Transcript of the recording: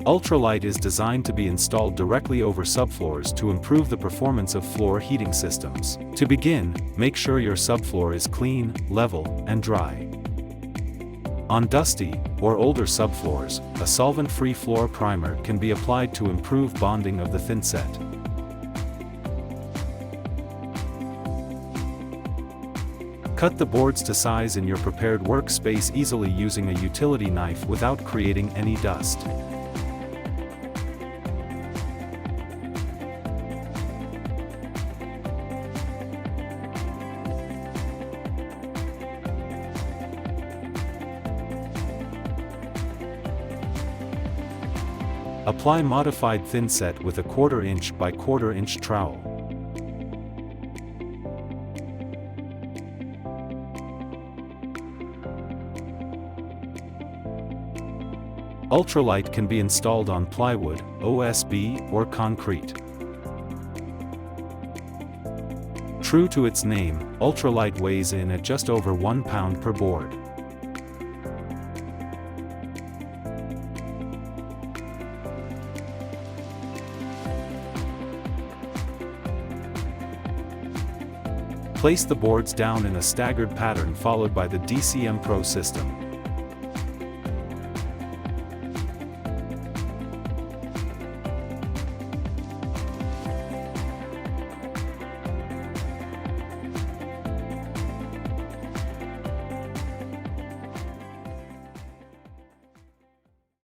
Ultralight is designed to be installed directly over subfloors to improve the performance of floor heating systems. To begin, make sure your subfloor is clean, level, and dry. On dusty, or older subfloors, a solvent-free floor primer can be applied to improve bonding of the thinset. Cut the boards to size in your prepared workspace easily using a utility knife without creating any dust. Apply modified thinset with a 1/4 inch by 1/4 inch trowel. Ultralight can be installed on plywood, OSB, or concrete. True to its name, Ultralight weighs in at just over 1 pound per board. Place the boards down in a staggered pattern followed by the DCM Pro system.